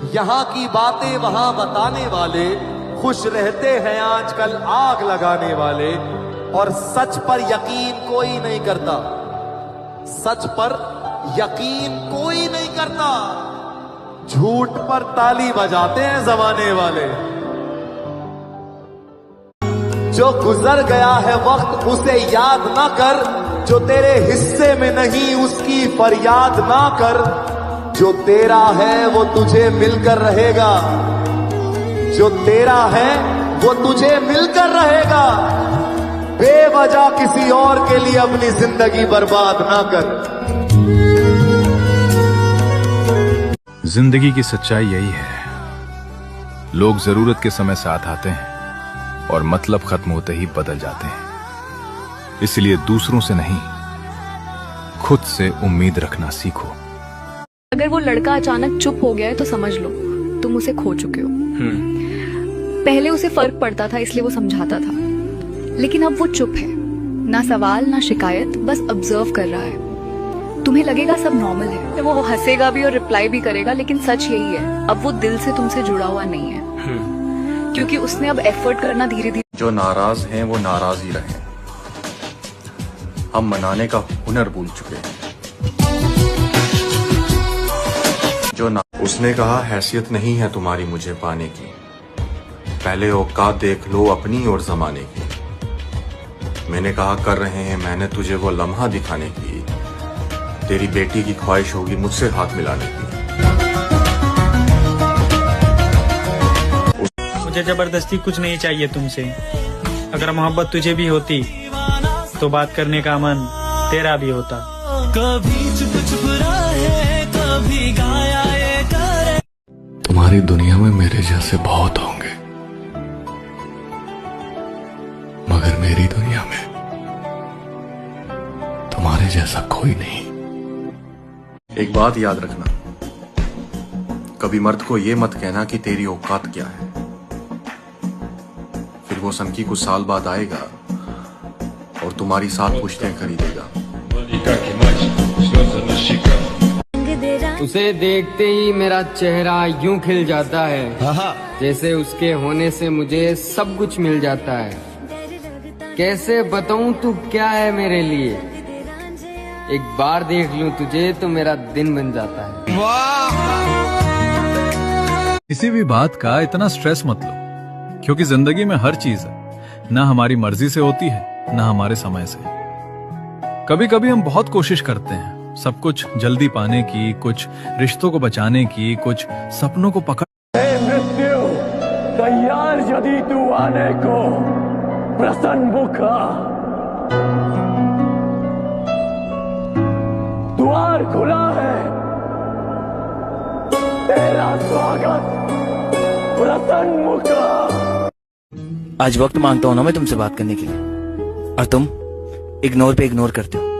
यहाँ की बातें वहां बताने वाले, खुश रहते हैं आजकल आग लगाने वाले। और सच पर यकीन कोई नहीं करता, सच पर यकीन कोई नहीं करता, झूठ पर ताली बजाते हैं जमाने वाले। जो गुजर गया है वक्त उसे याद ना कर, जो तेरे हिस्से में नहीं उसकी फरियाद ना कर। जो तेरा है वो तुझे मिलकर रहेगा, जो तेरा है वो तुझे मिलकर रहेगा। बेवजह किसी और के लिए अपनी जिंदगी बर्बाद ना कर। जिंदगी की सच्चाई यही है, लोग जरूरत के समय साथ आते हैं और मतलब खत्म होते ही बदल जाते हैं। इसलिए दूसरों से नहीं, खुद से उम्मीद रखना सीखो। अगर वो लड़का अचानक चुप हो गया है तो समझ लो तुम उसे खो चुके हो। पहले उसे फर्क पड़ता था इसलिए वो समझाता था, लेकिन अब वो चुप है, ना सवाल ना शिकायत, बस ऑब्जर्व कर रहा है। तुम्हें लगेगा सब नॉर्मल है, वो हंसेगा भी और रिप्लाई भी करेगा, लेकिन सच यही है, अब वो दिल से तुमसे जुड़ा हुआ नहीं है, क्योंकि उसने अब एफर्ट करना धीरे धीरे। जो नाराज हैं वो नाराज ही रहे, हम मनाने का हुनर भूल चुके हैं। उसने कहा हैसियत नहीं है तुम्हारी मुझे पाने की, पहले औकात देख लो अपनी और जमाने की। मैंने कहा कर रहे हैं मैंने तुझे वो लम्हा दिखाने की, तेरी बेटी की ख्वाहिश होगी मुझसे हाथ मिलाने की। मुझे जबरदस्ती कुछ नहीं चाहिए तुमसे, अगर मोहब्बत तुझे भी होती तो बात करने का मन तेरा भी होता। कभी चुप चुप रहे, कभी गाया ये करे। तुम्हारी दुनिया में मेरे जैसे बहुत होंगे, मगर मेरी दुनिया में तुम्हारे जैसा कोई नहीं। एक बात याद रखना, कभी मर्द को ये मत कहना कि तेरी औकात क्या है, फिर वो सनकी कुछ साल बाद आएगा और तुम्हारी साथ पुश्तें खरीदेगा। उसे देखते ही मेरा चेहरा यूं खिल जाता है, जैसे उसके होने से मुझे सब कुछ मिल जाता है। कैसे बताऊं तू क्या है मेरे लिए, एक बार देख लूं तुझे तो मेरा दिन बन जाता है। किसी भी बात का इतना स्ट्रेस मत लो, क्योंकि जिंदगी में हर चीज है ना हमारी मर्जी से होती है ना हमारे समय से। कभी कभी हम बहुत कोशिश करते हैं सब कुछ जल्दी पाने की, कुछ रिश्तों को बचाने की, कुछ सपनों को पकड़। मृत्यु तैयार यदि तू आने को, प्रसन्न मुखा द्वार खुला है, तेरा स्वागत प्रसन्न मुखा। आज वक्त मांगता हूं ना मैं तुमसे बात करने के लिए, और तुम इग्नोर पे इग्नोर करते हो।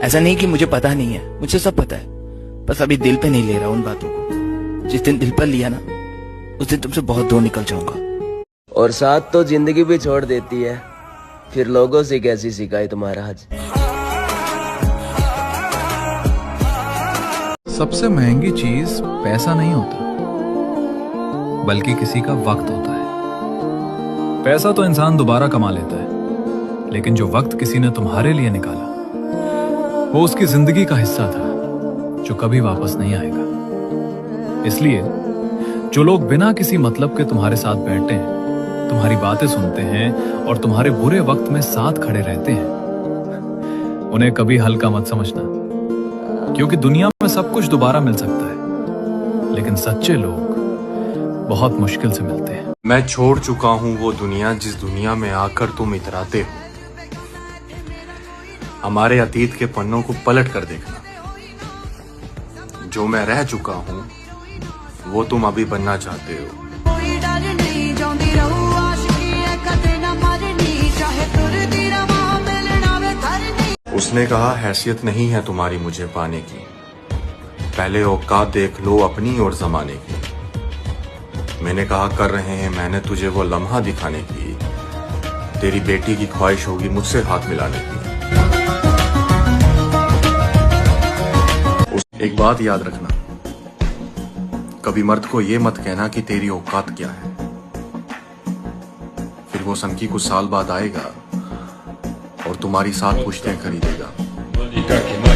ऐसा नहीं कि मुझे पता नहीं है, मुझे सब पता है, बस अभी दिल पे नहीं ले रहा उन बातों को। जिस दिन दिल पर लिया ना उस दिन तुमसे बहुत दूर निकल जाऊंगा। और साथ तो जिंदगी भी छोड़ देती है, फिर लोगों से कैसी शिकायत महाराज। सबसे महंगी चीज पैसा नहीं होता, बल्कि किसी का वक्त होता है। पैसा तो इंसान दोबारा कमा लेता है, लेकिन जो वक्त किसी ने तुम्हारे लिए निकाला वो उसकी जिंदगी का हिस्सा था जो कभी वापस नहीं आएगा। इसलिए जो लोग बिना किसी मतलब के तुम्हारे साथ बैठते हैं, तुम्हारी बातें सुनते हैं और तुम्हारे बुरे वक्त में साथ खड़े रहते हैं, उन्हें कभी हल्का मत समझना, क्योंकि दुनिया में सब कुछ दोबारा मिल सकता है, लेकिन सच्चे लोग बहुत मुश्किल से मिलते हैं। मैं छोड़ चुका हूं वो दुनिया जिस दुनिया में आकर तुम इतराते हो। हमारे अतीत के पन्नों को पलट कर देखना, जो मैं रह चुका हूं वो तुम अभी बनना चाहते हो। उसने कहा हैसियत नहीं है तुम्हारी मुझे पाने की, पहले औकात देख लो अपनी और जमाने की। मैंने कहा कर रहे हैं मैंने तुझे वो लम्हा दिखाने की, तेरी बेटी की ख्वाहिश होगी मुझसे हाथ मिलाने की। एक बात याद रखना, कभी मर्द को ये मत कहना कि तेरी औकात क्या है। फिर वो सनकी कुछ साल बाद आएगा और तुम्हारी साथ पुश्तें खरीदेगा।